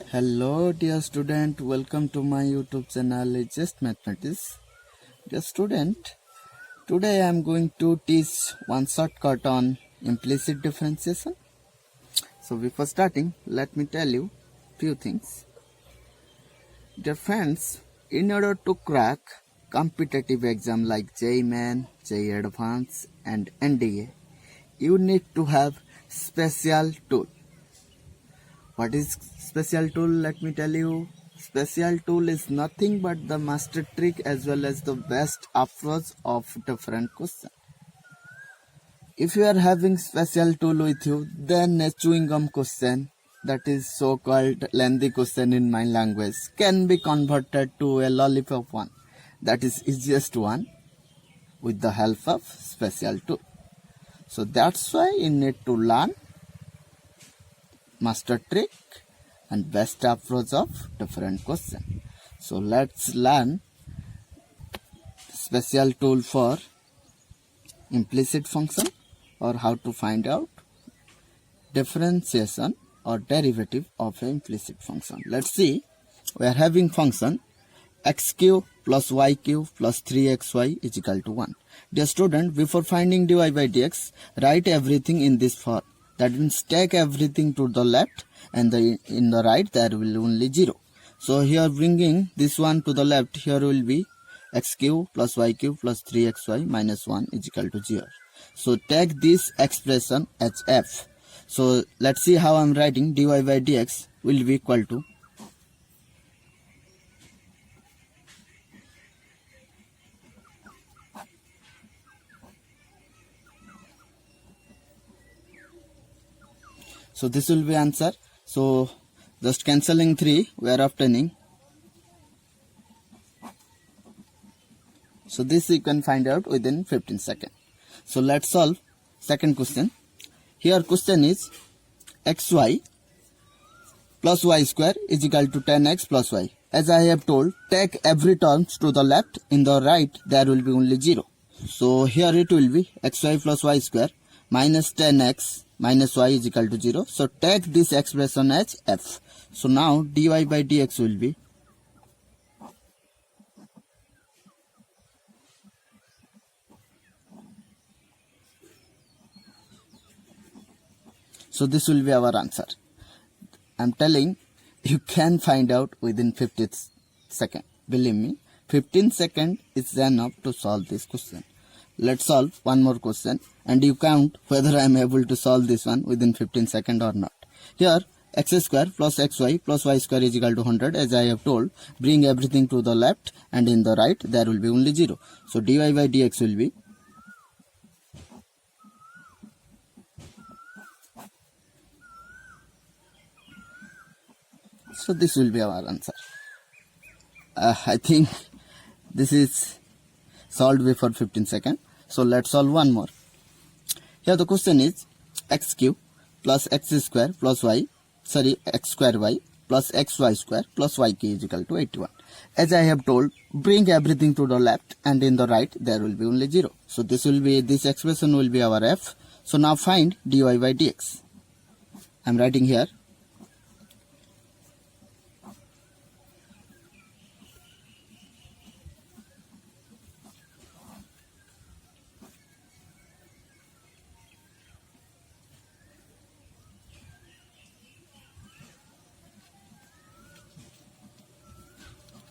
Hello dear student, welcome to my YouTube channel Just Mathematics. Dear student, today I am going to teach one shortcut on implicit differentiation. So before starting, let me tell you few things. Dear friends, in order to crack competitive exam like JEE Main, JEE Advanced and NDA, you need to have special tool. What is special tool? Let me tell you. Special tool is nothing but the master trick as well as the best approach of different question. If you are having special tool with you, then a chewing gum question, that is so called lengthy question in my language, can be converted to a lollipop one. That is easiest one with the help of special tool. So that's why you need to learn master trick and best approach of different question. So let's learn special tool for implicit function or how to find out differentiation or derivative of an implicit function. Let's see, we are having function x cube plus y cube plus 3xy is equal to 1. Dear student, before finding dy by dx, write everything in this form. That means take everything to the left and in the right there will only 0. So here bringing this one to the left, here will be x cube plus y cube plus 3xy minus 1 is equal to 0. So take this expression as f. So let's see how I'm writing. Dy by dx will be equal to so this will be answer. So just cancelling 3 we are obtaining. So this you can find out within 15 seconds. So let's solve second question. Here question is xy plus y square is equal to 10x plus y. As I have told, take every terms to the left, in the right there will be only 0. So here it will be xy plus y square minus 10x minus y is equal to 0. So take this expression as f. So now dy by dx will be so this will be our answer. I'm telling you can find out within 15 seconds. Believe me, 15 seconds is enough to solve this question. Let's solve one more question and you count whether I am able to solve this one within 15 seconds or not. Here x square plus xy plus y square is equal to 100. As I have told, bring everything to the left and in the right there will be only 0. So dy by dx will be so this will be our answer. I think this is solved before 15 seconds. So let's solve one more. Here the question is x cube plus x square plus x square y plus xy square plus yk is equal to 81. As I have told, bring everything to the left and in the right there will be only 0. So this expression will be our f. So now find dy by dx. I am writing here.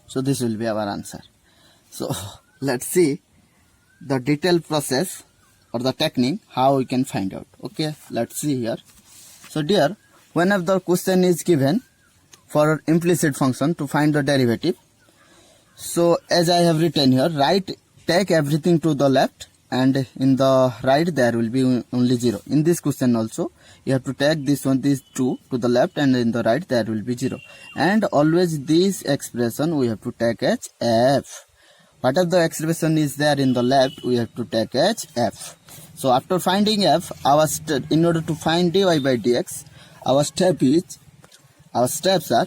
So this will be our answer. So let's see the detailed process or the technique how we can find out. Okay, let's see here. So dear, whenever the question is given for implicit function to find the derivative, so as I have written here, take everything to the left and in the right there will be only 0. In this question also you have to take these two to the left and in the right there will be 0. And always this expression we have to take as f. Whatever the expression is there in the left we have to take as f. So after finding f, in order to find dy by dx, our steps are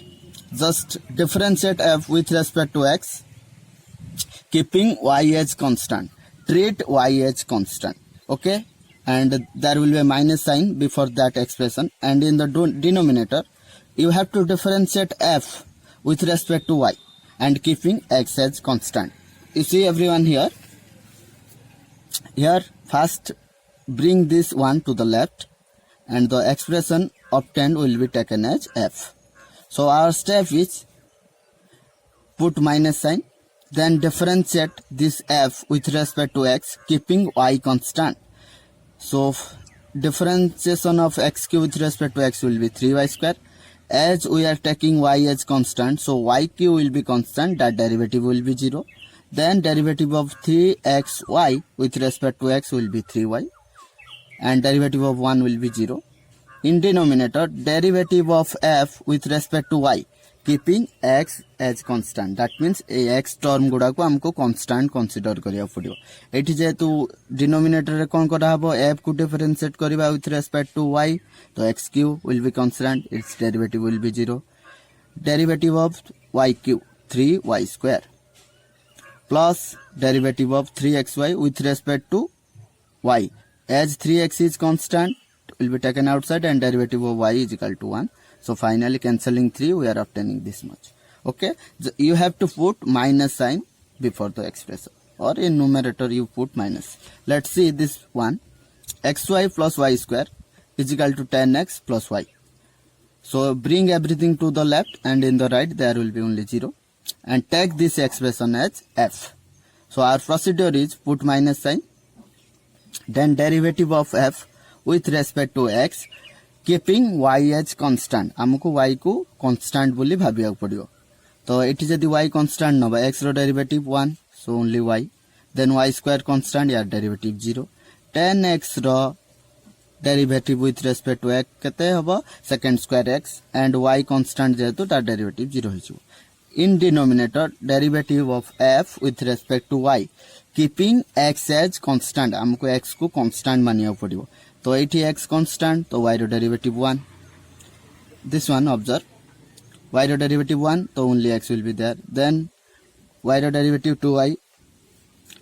just differentiate f with respect to x, keeping y as constant. Treat y as constant. Okay, and there will be a minus sign before that expression, and in the denominator you have to differentiate f with respect to y and keeping x as constant. You see everyone here. Here first bring this one to the left and the expression obtained will be taken as f. So our step is put minus sign, then differentiate this f with respect to x keeping y constant. So differentiation of x cube with respect to x will be 3y square. As we are taking y as constant, so y cube will be constant, that derivative will be 0. Then derivative of 3xy with respect to x will be 3y and derivative of 1 will be 0. In denominator, derivative of f with respect to y keeping x as constant. That means a x term गुड़ा को हमको constant consider करिया पड़ियो. एठी जेतु denominator रे कोन करा हबो f को differentiate करिबा with respect to y, तो x cube will be constant, its derivative will be 0. Derivative of y cube 3y square plus derivative of 3xy with respect to y. As 3x is constant, will be taken outside and derivative of y is equal to 1. So finally cancelling 3, we are obtaining this much. Okay, you have to put minus sign before the expression, or in numerator you put minus. Let's see this one. Xy plus y square is equal to 10x plus y. So bring everything to the left and in the right there will be only 0. And take this expression as f. So our procedure is put minus sign, then derivative of f with respect to x keeping y as constant. हमको y को constant बोली भाबिया पड़ियो. तो एठी जदी y constant नबा x रो derivative 1, so only y. Then y square constant, या derivative 0. 10x row derivative with respect to x कते हबो second square x and y constant जेतु ता derivative 0 हिजो. In denominator, derivative of f with respect to y keeping x as constant. हमको x को constant मानिया पड़ियो. तो एठी x constant, तो y row derivative 1. This one observe, y row derivative 1, तो only x will be there. Then y row derivative 2y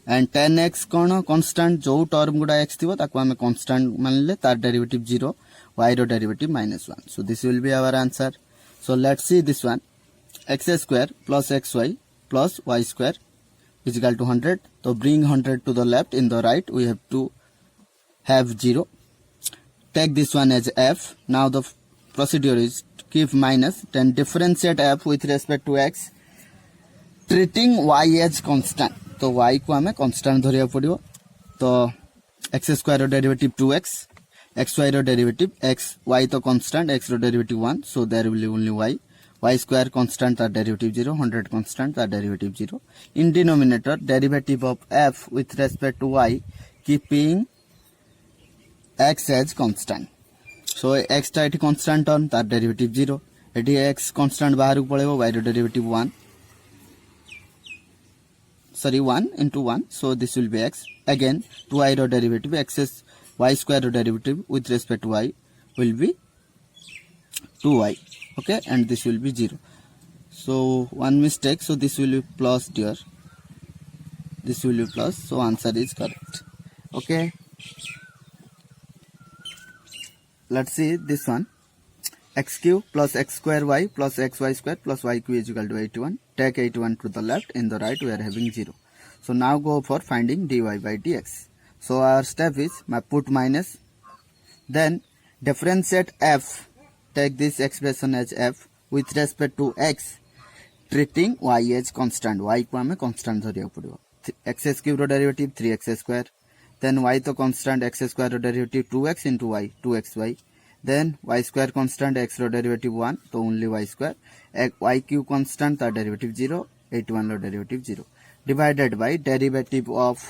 and 10x cone constant, जो term गुडा x थिबो ताको हमें constant मानले, तार derivative 0, y row derivative -1. So this will be our answer. So let's see this one. X square plus xy plus y square is equal to 100. So bring 100 to the left, in the right we have to have 0. Take this one as f. Now the procedure is keep minus, then differentiate f with respect to x treating y as constant. तो y को हमें constant धरिया पड़ियो. तो x square रो derivative 2x, xy रो derivative x, y तो constant, x row derivative 1, so there will be only y. Y square constant, that derivative 0, 100 constant, that derivative 0. In denominator, derivative of f with respect to y keeping x as constant. So x ta एठी constant on, that derivative 0. एठी x constant बाहर को पड़ेबो, y row derivative 1. Sorry, 1 into 1, so this will be x. Again 2y row derivative, x is y square row derivative with respect to y will be 2y. Okay, and this will be 0. So one mistake, so this will be plus dear. This will be plus, so answer is correct. Okay, let's see this one. X cube plus x square y plus xy square plus y cube is equal to 81. Take 81 to the left, in the right we are having 0. So now go for finding dy by dx. So our step is put minus, then differentiate f. Take this expression as f with respect to x treating y as constant. Y को हमें constant धरिया पड़ियो. x cube रो derivative 3x square. Then y तो constant, x square रो derivative 2x into y, 2xy. Then y square constant, x रो derivative 1, तो only y square. Y cube constant, the derivative 0, 81 row derivative 0. Divided by derivative of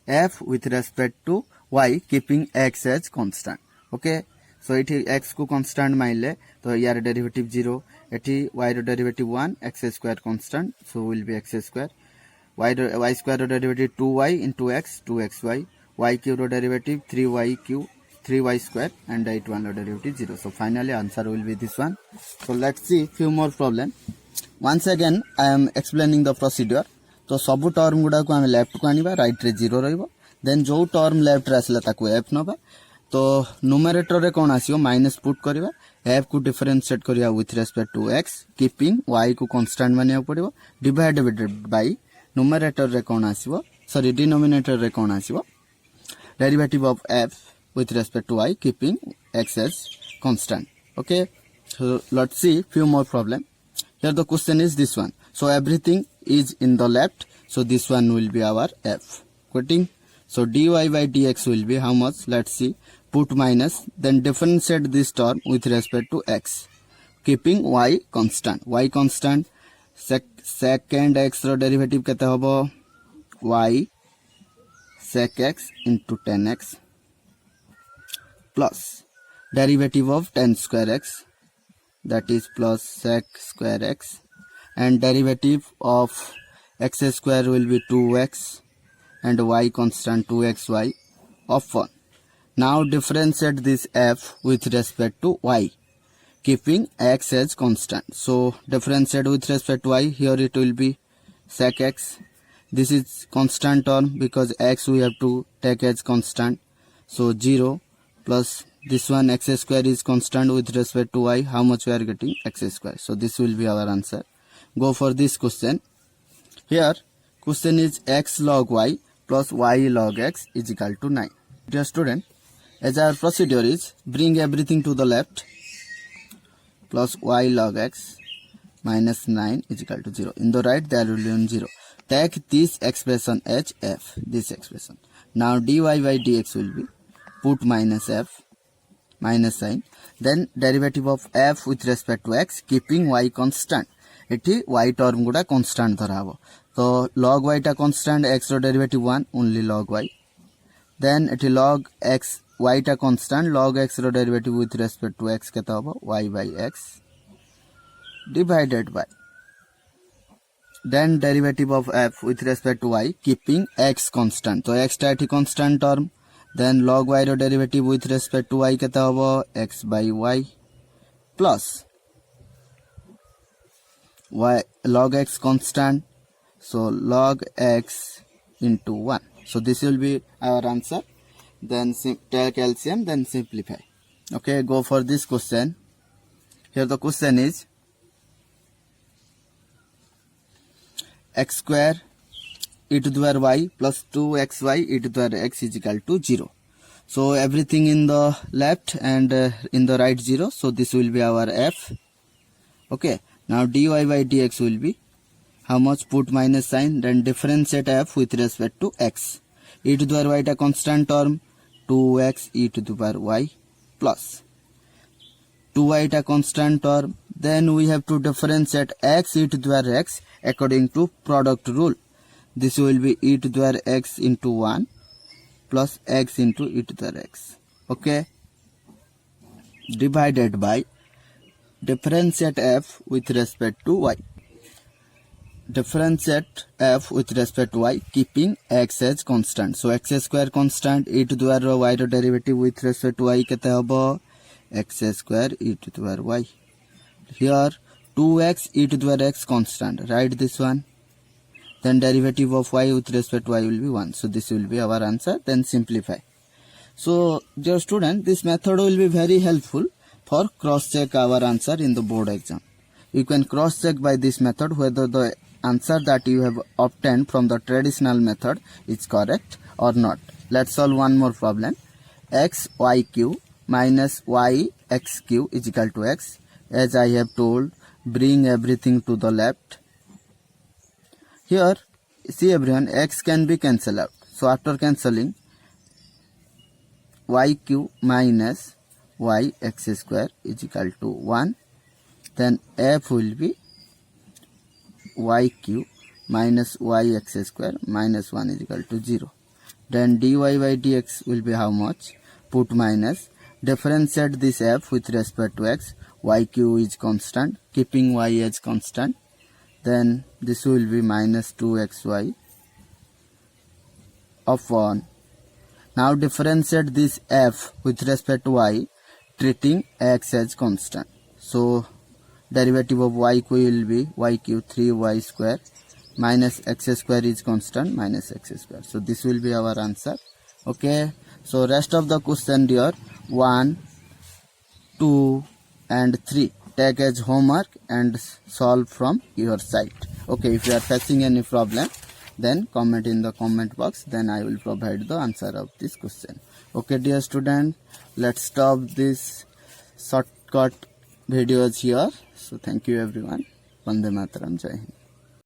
f with respect to y keeping x as constant. Okay, so एठी x को constant मान ले, तो यार derivative 0, एठी y row derivative 1, x square constant, so will be x square. Y square row derivative 2y into x, 2xy. Y cube row derivative 3y cube, 3y square, and 81 row derivative 0. So finally answer will be this one. So let's see few more problem. Once again I am explaining the procedure. तो सब term गुडा को हम left को आनिबा, right रे 0 रहइबो. Then जो term left रे आसला ताको f नबा, तो नुमेरेटर रे कौन आसीओ माइनस पुट करबा f को डिफरेंशिएट करिया with respect to x keeping y को कांस्टेंट मानिया पड़िबो डिवाइडेड बाय नुमेरेटर रे कौन आसीबो सॉरी डिनोमिनेटर रे कौन आसीबो derivative of f with respect to y keeping x as constant. Okay, so let's see few more problem. Here the question is this one. So everything is in the left, so this one will be our f. Quoting. So dy by dx will be how much? Let's see. Put minus, then differentiate this term with respect to x, keeping y constant. Y constant. Second x row derivative केते होबो y sec x into 10x plus derivative of 10 square x, that is plus sec square x, and derivative of x square will be 2x and y constant 2xy of 1. Now differentiate this f with respect to y, keeping x as constant. So differentiate with respect to y, here it will be sec x. This is constant term because x we have to take as constant. So 0 plus this one x square is constant with respect to y. How much we are getting? X square. So this will be our answer. Go for this question. Here question is x log y plus y log x is equal to 9. Dear student, as our procedure is bring everything to the left, plus y log x minus 9 is equal to 0. In the right there will be 0. Take this expression as f, this expression. Now dy by dx will be put minus f minus sign, then derivative of f with respect to x keeping y constant. एठी y term गुडा constant धरा हबो तो log y टा constant, x रो derivative 1 only log y, then एठी log x y टा constant, log x row derivative with respect to x केता हबो y by x divided by then derivative of f with respect to y keeping x constant. तो x टा एठी constant term, then log y row derivative with respect to y केता हबो x by y plus y log x constant, so log x into 1. So this will be our answer. Then take LCM, then simplify. Okay, go for this question. Here the question is x square e to the power y plus 2xy e to the power x is equal to 0. So everything in the left and in the right 0. So this will be our f. Okay. Now dy by dx will be how much? Put minus sign, then differentiate f with respect to x. E to the power y a constant term, 2x e to the power y plus 2y a constant term. Then we have to differentiate x e to the power x according to product rule. This will be e to the power x into 1 plus x into e to the power x. Okay. Divided by differentiate f with respect to y. Differentiate f with respect to y keeping x as constant. So x square constant, e to the power y row derivative with respect to y केते हबो x square e to the power y. Here 2x e to the power x constant. Write this one. Then derivative of y with respect to y will be 1. So this will be our answer. Then simplify. So dear student, this method will be very helpful for cross check our answer in the board exam. You can cross check by this method whether the answer that you have obtained from the traditional method is correct or not. Let's solve one more problem. X y cube minus y x cube is equal to x. As I have told, bring everything to the left. Here, see everyone, x can be cancelled out. So after cancelling, y cube minus y x square is equal to 1. Then f will be y cube minus y x square minus 1 is equal to 0. Then dy by dx will be how much? Put minus, differentiate this f with respect to x, y cube is constant, keeping y as constant. Then this will be minus 2xy of 1. Now differentiate this f with respect to y, treating x as constant. So derivative of y will be y cube 3y square minus x square is constant minus x square. So this will be our answer. Okay. So rest of the question dear 1, 2 and 3 take as homework and solve from your side. Okay, if you are facing any problem, then comment in the comment box, then I will provide the answer of this question. Okay dear student, let's stop this shortcut videos here. So thank you everyone. Vande Mataram, Jai Hind.